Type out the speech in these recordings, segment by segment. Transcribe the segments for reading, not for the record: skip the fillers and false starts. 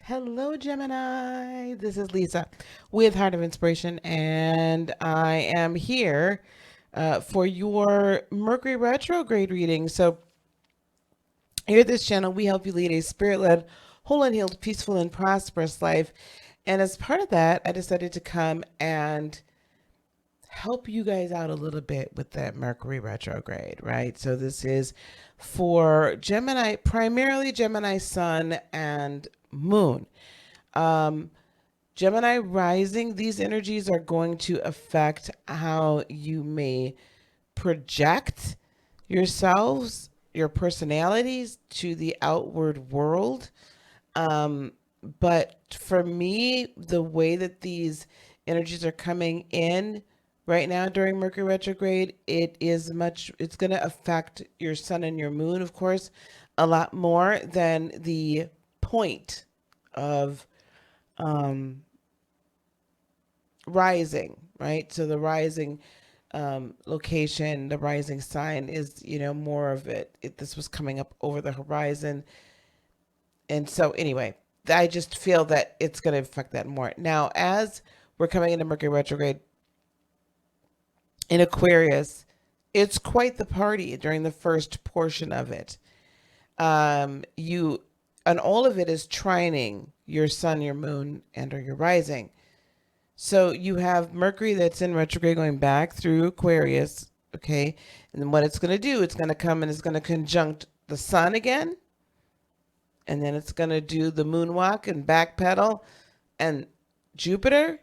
Hello, Gemini. This is Lisa with Heart of Inspiration, and I am here for your Mercury Retrograde reading. So, here at this channel, we help you lead a spirit led, whole and healed, peaceful, and prosperous life. And as part of that, I decided to come and help you guys out a little bit with that Mercury retrograde, right? So this is for Gemini, primarily Gemini Sun and Moon. Gemini rising, these energies are going to affect how you may project yourselves, your personalities to the outward world. But for me, the way that these energies are coming in right now during Mercury retrograde, it's going to affect your sun and your moon, of course, a lot more than the point of rising, right? So the rising location, the rising sign is, more of it. This was coming up over the horizon. And so anyway, I just feel that it's going to affect that more. Now, as we're coming into Mercury retrograde in Aquarius, it's quite the party during the first portion of it. And all of it is trining your sun, your moon, and or your rising. So you have Mercury that's in retrograde going back through Aquarius, okay? And then what it's going to do, it's going to come and it's going to conjunct the sun again. And then it's going to do the moonwalk and backpedal and Jupiter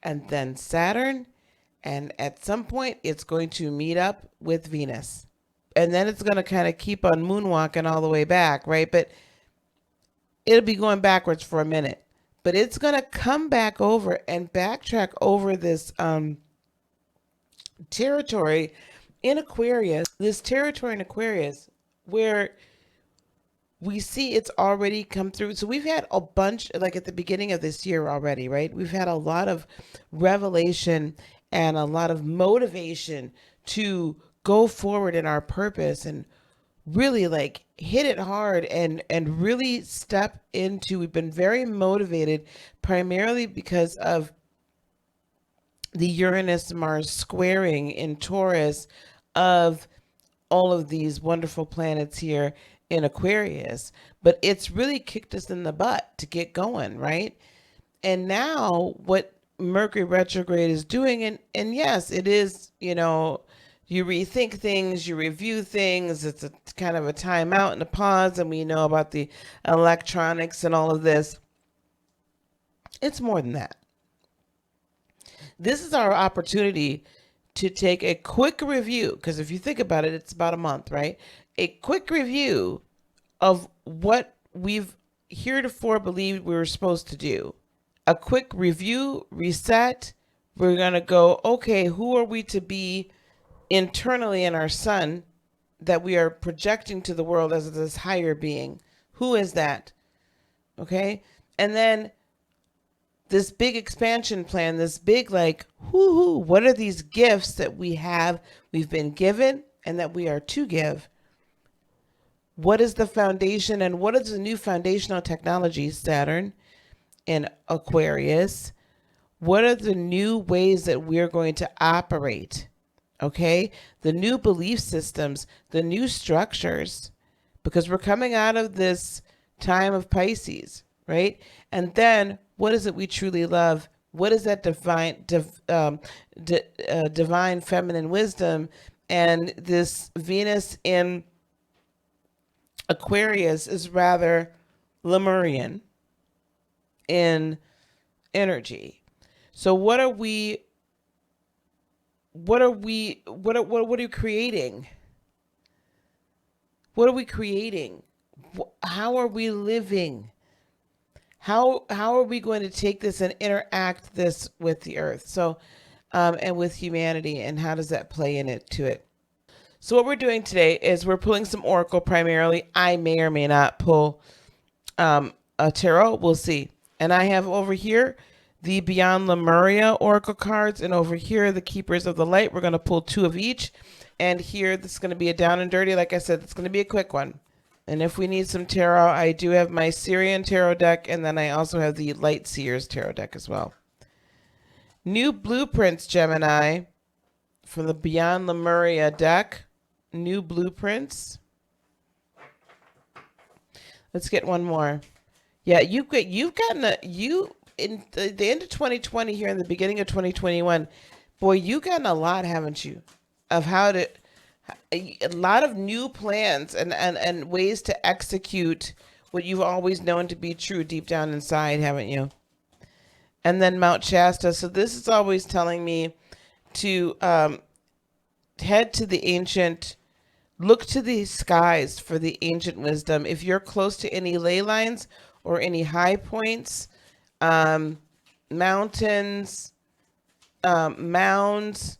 and then Saturn. And at some point, it's going to meet up with Venus. And then it's going to kind of keep on moonwalking all the way back, right? But it'll be going backwards for a minute. But it's going to come back over and backtrack over this territory in Aquarius, where we see it's already come through. So we've had a bunch, like at the beginning of this year already, right? We've had a lot of revelation and a lot of motivation to go forward in our purpose and really like hit it hard and really step into. We've been very motivated primarily because of the Uranus Mars squaring in Taurus of all of these wonderful planets here in Aquarius, but it's really kicked us in the butt to get going, right? And now what Mercury retrograde is doing, and yes, it is, you rethink things, you review things. It's a kind of a timeout and a pause, and we know about the electronics and all of this. It's more than that. This is our opportunity to take a quick review, because if you think about it, it's about a month, right? A quick review of what we've heretofore believed we were supposed to do. A quick review, reset. We're going to go, okay, who are we to be internally in our sun that we are projecting to the world as this higher being? Who is that? Okay. And then this big expansion plan, this big like, what are these gifts that we've been given and that we are to give? What is the foundation and what is the new foundational technologies, Saturn in Aquarius? What are the new ways that we're going to operate? Okay, the new belief systems, the new structures, because we're coming out of this time of Pisces, right? And then what is it we truly love? What is that divine feminine wisdom? And this Venus in Aquarius is rather Lemurian in energy. So what are you creating? What are we creating? How are we living? How are we going to take this and interact this with the earth? So, and with humanity, and how does that play into it? So what we're doing today is we're pulling some oracle primarily. I may or may not pull a tarot. We'll see. And I have over here the Beyond Lemuria oracle cards, and over here the Keepers of the Light. We're going to pull two of each. And here this is going to be a down and dirty. Like I said, it's going to be a quick one. And if we need some tarot, I do have my Syrian tarot deck, and then I also have the Light Seers tarot deck as well. New blueprints, Gemini, from the Beyond Lemuria deck. New blueprints. Let's get one more. Yeah, you've gotten in the end of 2020 here in the beginning of 2021. Boy, you've gotten a lot, haven't you? Of how to a lot of new plans and ways to execute what you've always known to be true deep down inside, haven't you? And then Mount Shasta. So this is always telling me to head to the ancient, look to the skies for the ancient wisdom. If you're close to any ley lines or any high points, mountains, mounds,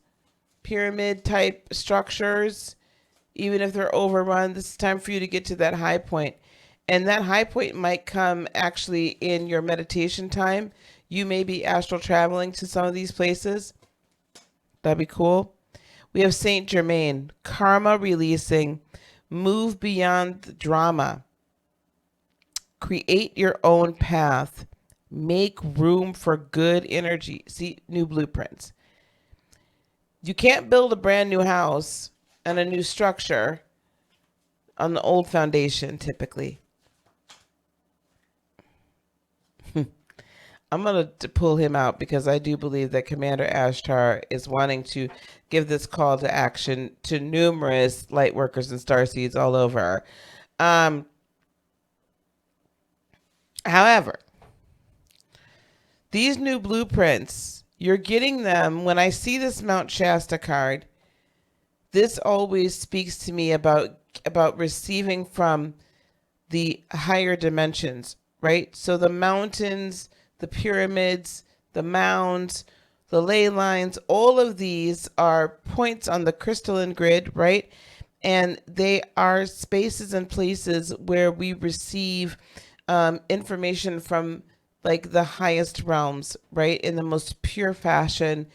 pyramid type structures, even if they're overrun, this is time for you to get to that high point. And that high point might come actually in your meditation time. You may be astral traveling to some of these places. That'd be cool. We have Saint Germain, karma releasing, move beyond the drama, create your own path, make room for good energy. See, new blueprints. You can't build a brand new house and a new structure on the old foundation, typically. I'm going to pull him out because I do believe that Commander Ashtar is wanting to give this call to action to numerous light workers and starseeds all over. However, these new blueprints, you're getting them. When I see this Mount Shasta card, this always speaks to me about receiving from the higher dimensions, right? So the mountains, the pyramids, the mounds, the ley lines, all of these are points on the crystalline grid, right? And they are spaces and places where we receive information from like the highest realms, right? In the most pure fashion.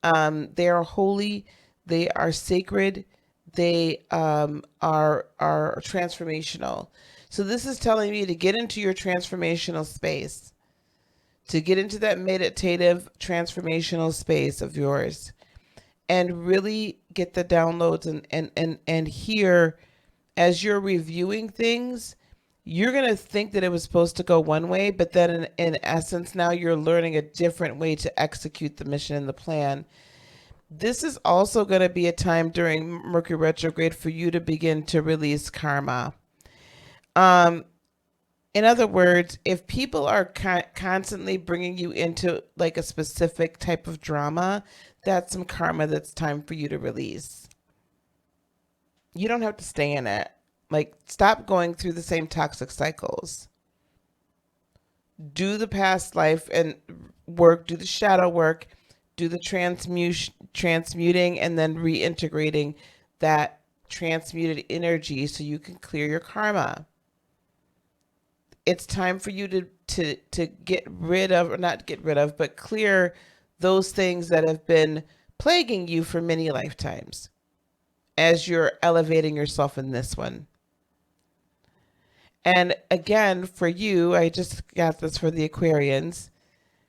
They are holy, they are sacred, they are transformational. So this is telling me to get into your transformational space, to get into that meditative transformational space of yours and really get the downloads and hear as you're reviewing things. You're going to think that it was supposed to go one way, but then in essence, now you're learning a different way to execute the mission and the plan. This is also going to be a time during Mercury retrograde for you to begin to release karma. In other words, if people are constantly bringing you into like a specific type of drama, that's some karma that's time for you to release. You don't have to stay in it. Like, stop going through the same toxic cycles. Do the past life and work, do the shadow work, do the transmuting, and then reintegrating that transmuted energy so you can clear your karma. It's time for you to get rid of, or not get rid of, but clear those things that have been plaguing you for many lifetimes as you're elevating yourself in this one. And again, for you, I just got this for the Aquarians.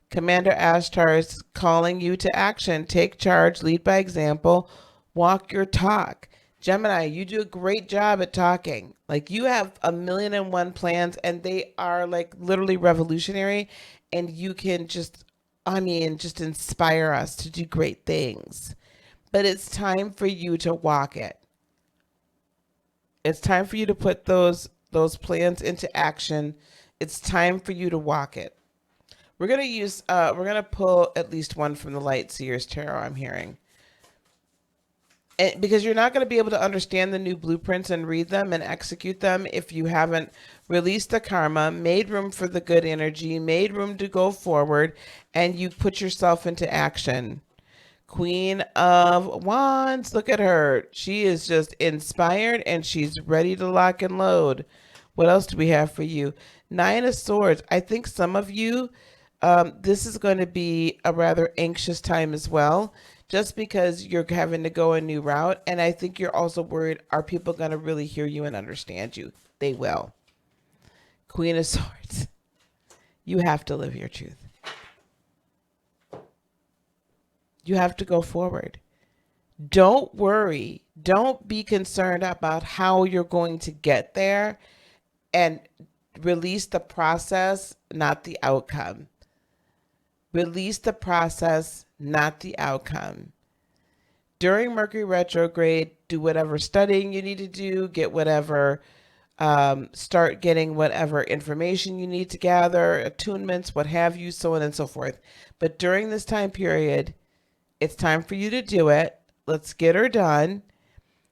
Commander Ashtar is calling you to action. Take charge, lead by example, walk your talk. Gemini, you do a great job at talking. Like, you have 1,000,001 plans and they are like literally revolutionary, and you can just inspire us to do great things. But it's time for you to walk it. It's time for you to put those plans into action. It's time for you to walk it. We're gonna pull at least one from the Light Seers Tarot, I'm hearing. Because you're not going to be able to understand the new blueprints and read them and execute them if you haven't released the karma, made room for the good energy, made room to go forward, and you put yourself into action. Queen of Wands, look at her. She is just inspired and she's ready to lock and load. What else do we have for you? Nine of Swords. I think some of you This is going to be a rather anxious time as well, just because you're having to go a new route. And I think you're also worried, are people going to really hear you and understand you? They will. Queen of Swords. You have to live your truth. You have to go forward. Don't worry. Don't be concerned about how you're going to get there, and release the process, not the outcome. Release the process, not the outcome. During Mercury retrograde, do whatever studying you need to do, get whatever, start getting whatever information you need to gather, attunements, what have you, so on and so forth. But during this time period, it's time for you to do it. Let's get her done,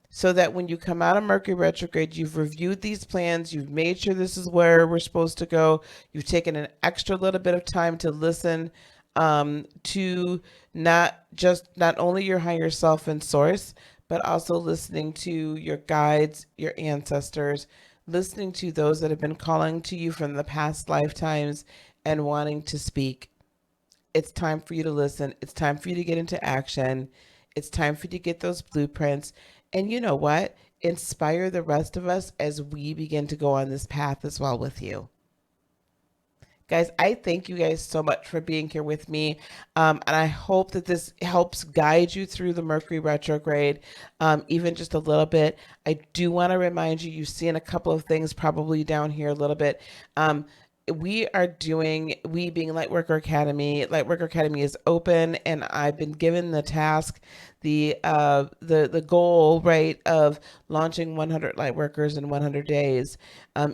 so that when you come out of Mercury retrograde, you've reviewed these plans, you've made sure this is where we're supposed to go, you've taken an extra little bit of time to listen, to not only your higher self and source, but also listening to your guides, your ancestors, listening to those that have been calling to you from the past lifetimes and wanting to speak. It's time for you to listen. It's time for you to get into action. It's time for you to get those blueprints. And you know what? Inspire the rest of us as we begin to go on this path as well with you. Guys, I thank you guys so much for being here with me. And I hope that this helps guide you through the Mercury retrograde, even just a little bit. I do want to remind you, you've seen a couple of things probably down here a little bit. We being Lightworker Academy. Lightworker Academy is open, and I've been given the task, the goal, right, of launching 100 Lightworkers in 100 days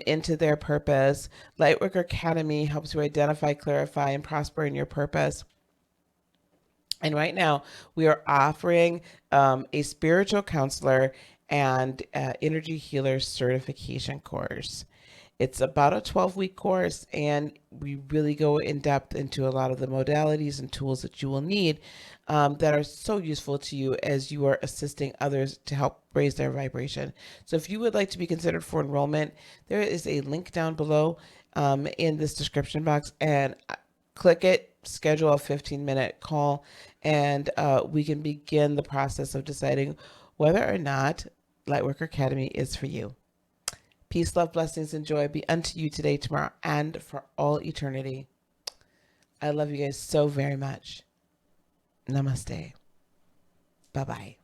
into their purpose. Lightworker Academy helps you identify, clarify, and prosper in your purpose. And right now, we are offering a spiritual counselor and energy healer certification course. It's about a 12-week course, and we really go in depth into a lot of the modalities and tools that you will need, that are so useful to you as you are assisting others to help raise their vibration. So if you would like to be considered for enrollment, there is a link down below in this description box, and click it, schedule a 15-minute call, and we can begin the process of deciding whether or not Lightworker Academy is for you. Peace, love, blessings, and joy be unto you today, tomorrow, and for all eternity. I love you guys so very much. Namaste. Bye-bye.